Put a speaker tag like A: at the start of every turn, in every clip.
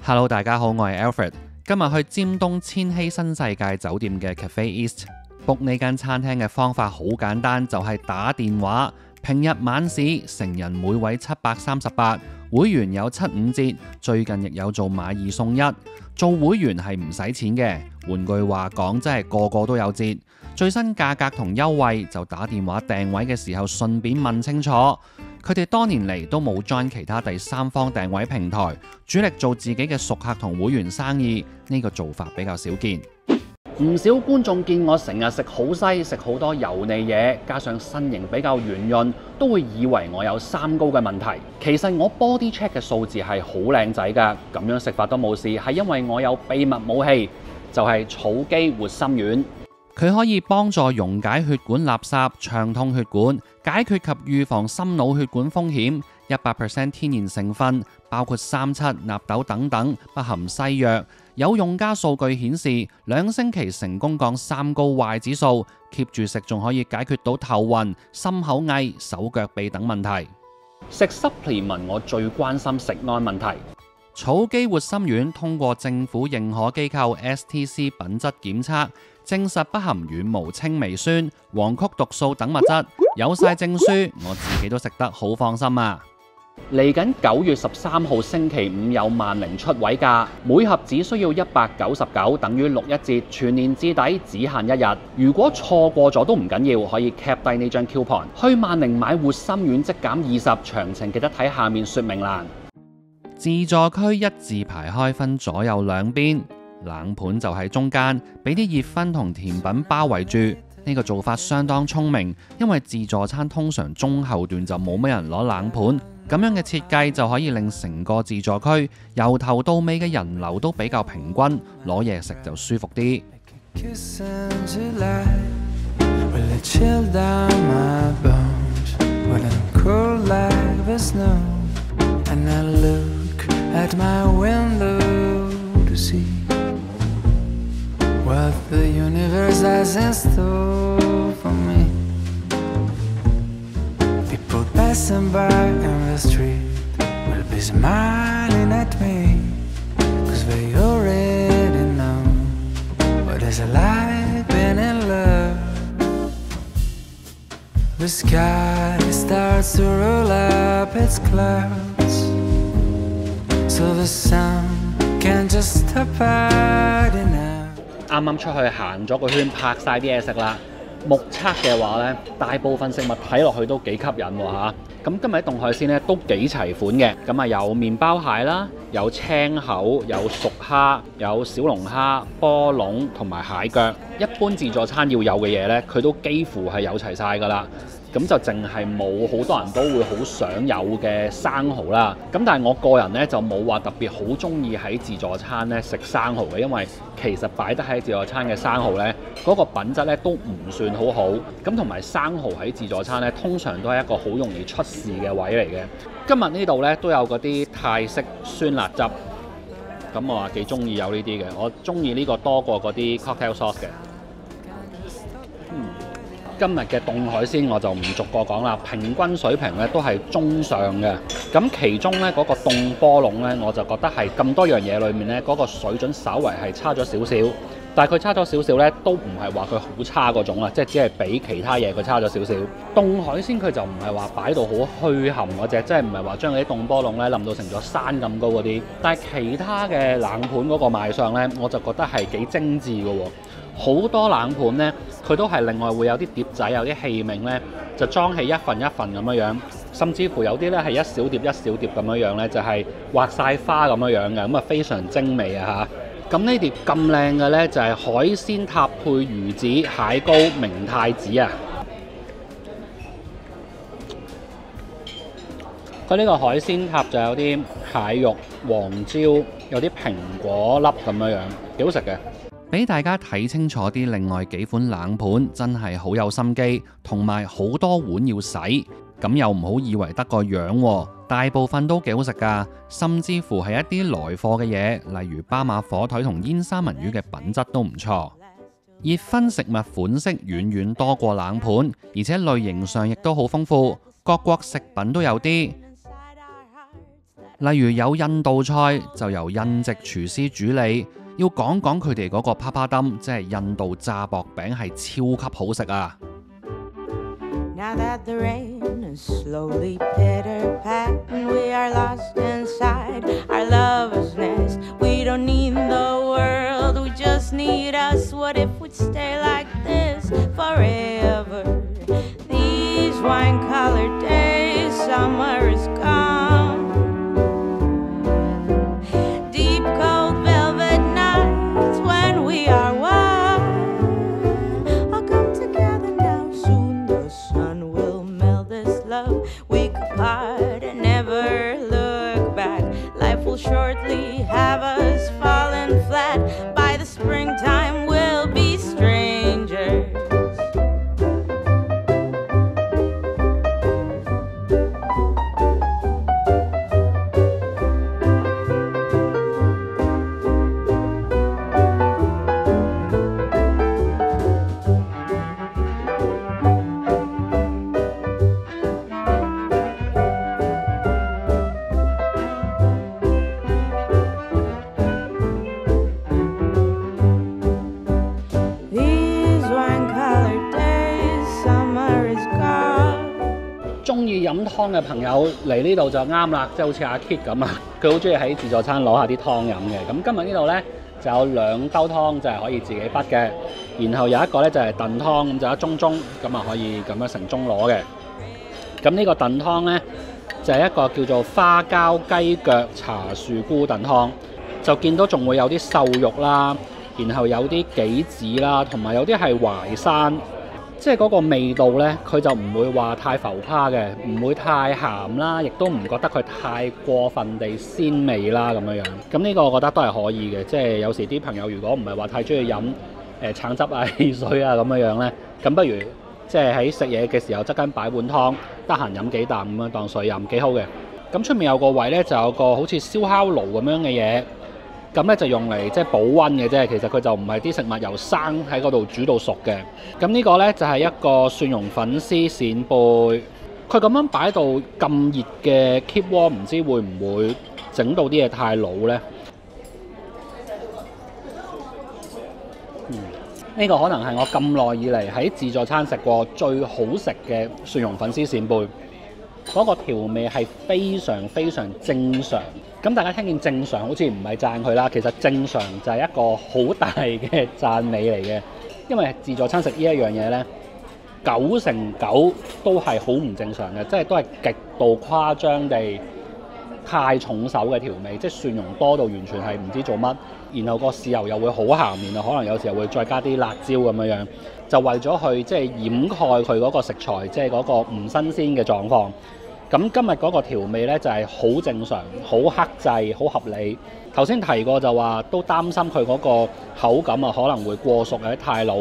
A: Hello， 大家好，我係 Alfred。今日去尖東千禧新世界酒店嘅 Cafe East book 呢間餐廳嘅方法好簡單，就係打電話。平日晚市成人每位738，會員有75折，最近亦有做買2送1。做會員係唔使錢嘅，換句話講，真係個個都有折。最新價格同優惠就打電話訂位嘅時候順便問清楚。佢哋多年嚟都冇 join 其他第三方訂位平台，主力做自己嘅熟客同會員生意，呢個做法比較少見。唔少觀眾見我成日食好西，食好多油膩嘢，加上身形比較圓潤，都會以為我有三高嘅問題。其實我 body check 嘅數字係好靚仔㗎，咁樣食法都冇事，係因為我有秘密武器，就係草肌活心丸。佢可以幫助溶解血管垃圾、暢通血管，解決及預防心腦血管風險。100% 天然成分，包括3七、納豆等等，不含西藥。有用家數據顯示，2星期成功降三高壞指數，keep 住食仲可以解決到頭暈、心口翳、手腳痹等問題。食 supplement 我最關心食安問題。草肌活心丸通過政府認可機構 STC 品質檢測，證實不含軟無青微酸、黃曲毒素等物質，有晒證書，我自己都食得好放心啊！嚟緊9月13號星期五有10,000出位價，每盒只需要199，等於61折，全年至底，只限1日。如果錯過咗都唔緊要，可以 cap 低呢張 coupon， 去10,000買活心丸即減20，詳情記得睇下面說明欄。自助區一字排開，分左右兩邊，冷盤就喺中間，俾啲熱葷同甜品包圍住。呢個做法相當聰明，因為自助餐通常中後段就冇乜人攞冷盤。咁樣嘅設計就可以令成個自助區由頭到尾嘅人流都比較平均，攞嘢食就舒服啲。
B: Passing by in the street will be smiling at me, 'cause they already know what it's like being in love. The sky starts to roll up its clouds, so the sun can't just stop hiding out.
A: 啱啱出去行咗個圈，拍晒啲嘢食啦。目測嘅話呢，大部分食物睇落去都幾吸引喎嚇。咁今日啲凍海鮮呢都幾齊款嘅，咁啊有麵包蟹啦，有青口，有熟蝦，有小龍蝦、波龍同埋蟹腳。一般自助餐要有嘅嘢呢，佢都幾乎係有齊晒㗎啦。咁就淨係冇好多人都會好想有嘅生蠔啦。咁但係我個人呢，就冇話特別好中意喺自助餐呢食生蠔嘅，因為其實擺得喺自助餐嘅生蠔呢，嗰個品質呢都唔算好好。咁同埋生蠔喺自助餐呢，通常都係一個好容易出事嘅位嚟嘅。今日呢度呢，都有嗰啲泰式酸辣汁，咁我話幾中意有呢啲嘅，我中意呢個多過嗰啲 cocktail sauce 嘅。今日嘅凍海鮮我就唔逐個講啦，平均水平咧都係中上嘅。咁其中咧嗰個凍波龍咧，我就覺得係咁多樣嘢裏面咧嗰個水準稍為係差咗少少，但係佢差咗少少咧，都唔係話佢好差嗰種啦，即係只係比其他嘢佢差咗少少。凍海鮮佢就唔係話擺到好虛冚嗰隻，即係唔係話將嗰啲凍波龍咧冧到成座山咁高嗰啲。但係其他嘅冷盤嗰個賣相咧，我就覺得係幾精緻嘅喎。好多冷盤呢，佢都係另外會有啲碟仔，有啲器皿呢，就裝起一份一份咁樣，甚至乎有啲呢係一小碟一小碟咁樣呢，就係畫晒花咁樣嘅，咁啊非常精美啊嚇！咁呢碟咁靚嘅呢，就係海鮮塔配魚子、蟹膏、明太子啊！佢呢個海鮮塔就有啲蟹肉、黃椒，有啲蘋果粒咁樣，幾好食嘅。俾大家睇清楚啲，另外幾款冷盤真係好有心機，同埋好多碗要洗，咁又唔好以為得個樣喎，大部分都幾好食㗎，甚至乎係一啲來貨嘅嘢，例如巴馬火腿同煙三文魚嘅品質都唔錯。熱葷食物款式遠遠多過冷盤，而且類型上亦都好豐富，各國食品都有啲。例如有印度菜就由印籍廚師主理，要講講佢哋嗰個帕帕丁，即係印度炸薄餅係超級好食啊
C: ！Now that the rain is slowly pitter-pat and we are lost inside our lover's nest, we don't need the world, we just need us. What if we'd stay like this forever? These wine-colored days, summer is gone. Deep cold velvet nights when we are one. I'll come together now soon. The sun will melt this love. We could part and never look back. Life will shortly have us falling flat. By the springtime we'll be strangers. Wine-colored days, summer is gone.
D: 中意飲湯嘅朋友嚟呢度就啱啦，即係好似阿 Kit 咁啊，佢好中意喺自助餐攞下啲湯飲嘅。咁今日呢度呢，就有2兜湯，就係可以自己畢嘅。然後有一個呢，就係燉湯，咁就一盅，咁啊可以咁樣成盅攞嘅。咁呢個燉湯呢，就係一個叫做花膠雞腳茶樹菇燉湯，就見到仲會有啲瘦肉啦。然後有啲杞子啦，同埋有啲係淮山，即係嗰個味道呢，佢就唔會話太浮誇嘅，唔會太鹹啦，亦都唔覺得佢太過分地鮮味啦咁樣樣。咁呢個我覺得都係可以嘅，即係有時啲朋友如果唔係話太中意飲橙汁啊、汽水啊咁樣樣呢，咁不如即係喺食嘢嘅時候側跟擺碗湯，得閒飲幾啖咁樣當水飲，幾好嘅。咁出面有個位呢，就有個好似燒烤爐咁樣嘅嘢。咁咧就用嚟即係保溫嘅啫，其實佢就唔係啲食物由生喺嗰度煮到熟嘅。咁呢個呢，就係一個蒜蓉粉絲扇貝，佢咁樣擺到咁熱嘅 keep warm， 唔知會唔會整到啲嘢太老呢？呢個可能係我咁耐以嚟喺自助餐食過最好食嘅蒜蓉粉絲扇貝。嗰個調味係非常非常正常，咁大家聽見正常好似唔係讚佢啦，其實正常就係一個好大嘅讚美嚟嘅，因為自助餐食呢一樣嘢呢，9成9都係好唔正常嘅，即係都係極度誇張地太重手嘅調味，即係蒜蓉多到完全係唔知做乜，然後個豉油又會好鹹，然後可能有時候會再加啲辣椒咁樣樣，就為咗去即係掩蓋佢嗰個食材即係嗰個唔新鮮嘅狀況。咁今日嗰個調味呢，就係好正常、好克制、好合理。頭先提過就話都擔心佢嗰個口感啊可能會過熟或者太老。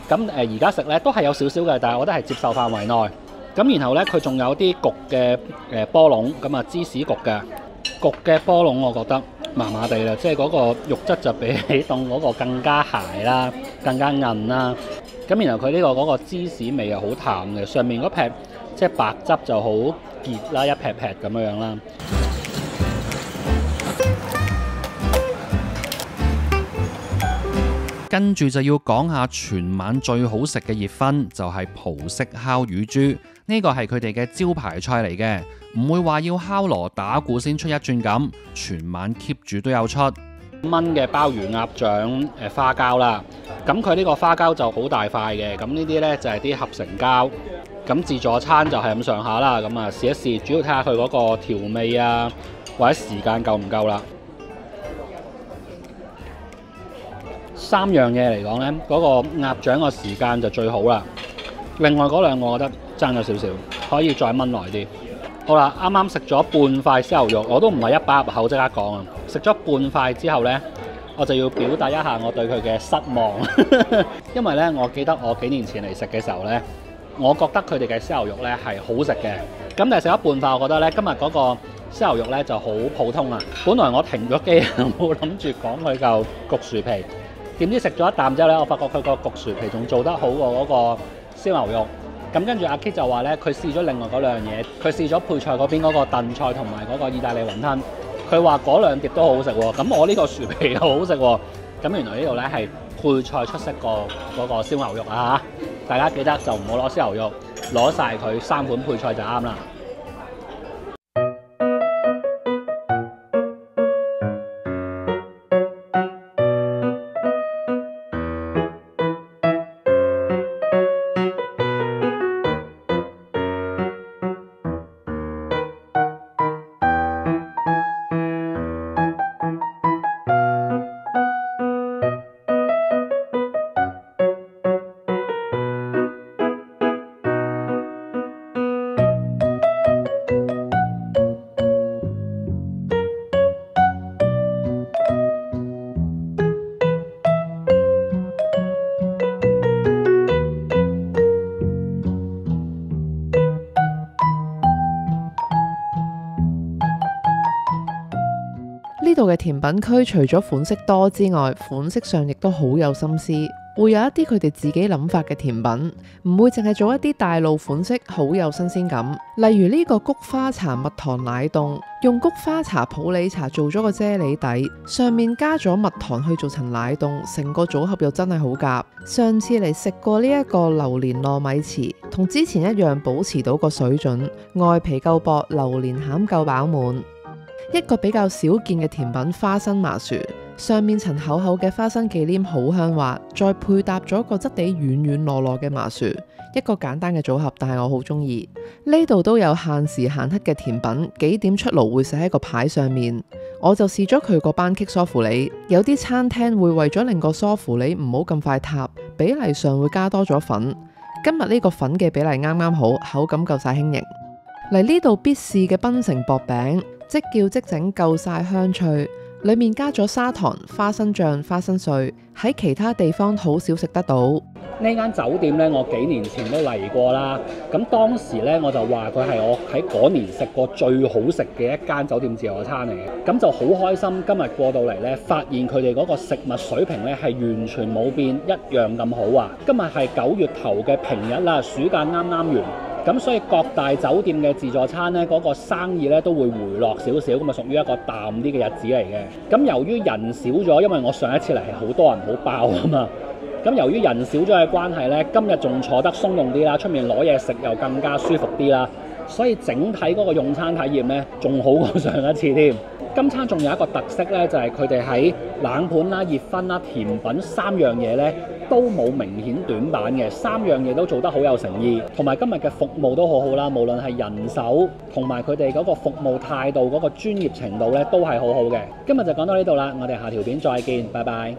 D: 咁而家食呢都係有少少嘅，但係我覺得係接受範圍內。咁然後呢，佢仲有啲焗嘅波龍，咁啊芝士焗嘅波龍，我覺得麻麻地啦，即係嗰個肉質就比起凍嗰個更加鞋啦，更加韌啦。咁然後佢呢個嗰個芝士味又好淡嘅，上面嗰撇即係白汁就好結啦，一撇撇咁樣啦。
A: 跟住就要講下全晚最好食嘅熱葷，就係葡式烤乳豬。呢個係佢哋嘅招牌菜嚟嘅，唔會話要敲鑼打鼓先出一轉咁，全晚 keep 住都有出。
D: 炆嘅鮑魚鴨掌花膠啦，咁佢呢個花膠就好大塊嘅，咁呢啲呢就係啲合成膠。咁自助餐就係咁上下啦，咁啊試一試，主要睇下佢嗰個調味啊，或者時間夠唔夠啦。3樣嘢嚟講呢，嗰個鴨掌個時間就最好啦。另外嗰兩個我覺得爭咗少少，可以再炆耐啲。好啦，啱啱食咗半塊燒牛肉，我都唔係一把入口即刻講啊。食咗半塊之後呢，我就要表達一下我對佢嘅失望，因為呢，我記得我幾年前嚟食嘅時候呢，我覺得佢哋嘅燒牛肉呢係好食嘅。咁但係食咗半塊，我覺得呢，今日嗰個燒牛肉呢就好普通啦。本來我停咗機，冇諗住講佢嚿焗薯皮。點知食咗一啖之後呢，我發覺佢個焗薯皮仲做得好過嗰個燒牛肉。咁跟住阿 Kit 就話呢，佢試咗另外嗰兩樣嘢，佢試咗配菜嗰邊嗰個燉菜同埋嗰個意大利雲吞，佢話嗰兩碟都好好食喎，咁我呢個薯皮又好好食喎。咁原來呢度咧係配菜出色過嗰個燒牛肉啊！大家記得就唔好攞燒牛肉，攞晒佢3款配菜就啱啦。
E: 呢度嘅甜品區除咗款式多之外，款式上亦都好有心思，會有一啲佢哋自己諗法嘅甜品，唔會淨係做一啲大路款式，好有新鮮感。例如呢個菊花茶蜜糖奶凍，用菊花茶普洱茶做咗個啫喱底，上面加咗蜜糖去做層奶凍，成個組合又真係好夾。上次嚟食過呢一個榴蓮糯米糍，同之前一樣保持到個水準，外皮夠薄，榴蓮餡夠飽滿。一個比較少見嘅甜品花生麻薯，上面層厚厚嘅花生忌廉好香滑，再配搭咗個質地軟軟糯糯嘅麻薯，一個簡單嘅組合，但係我好中意。呢度都有限時限刻嘅甜品，幾點出爐會寫喺個牌上面。我就試咗佢個班戟梳芙梨，有啲餐廳會為咗令個梳芙梨唔好咁快塌，比例上會加多咗粉。今日呢個粉嘅比例啱啱好，口感夠晒輕盈。嚟呢度必試嘅檳城薄餅，即叫即整，夠晒香脆，裡面加咗砂糖、花生醬、花生碎，喺其他地方好少食得到。
D: 呢間酒店咧，我幾年前都嚟過啦。咁當時咧，我就話佢係我喺嗰年食過最好食嘅一間酒店自助餐嚟嘅。咁就好開心，今日過到嚟咧，發現佢哋嗰個食物水平咧係完全冇變，一樣咁好啊！今日係9月頭嘅平日啦，暑假啱啱完。咁所以各大酒店嘅自助餐咧，嗰個生意咧都會回落少少，咁啊屬於一個淡啲嘅日子嚟嘅。咁由於人少咗，因為我上一次嚟係好多人好爆啊嘛。咁由於人少咗嘅關係咧，今日仲坐得鬆動啲啦，出面攞嘢食又更加舒服啲啦，所以整體嗰個用餐體驗咧仲好過上一次添。今餐仲有一個特色咧，就係佢哋喺冷盤啦、熱葷啦、甜品3樣嘢咧都冇明顯短板嘅，3樣嘢都做得好有誠意，同埋今日嘅服務都好好啦，無論係人手同埋佢哋嗰個服務態度嗰個專業程度咧都係好好嘅。今日就講到呢度啦，我哋下條片再見，拜拜。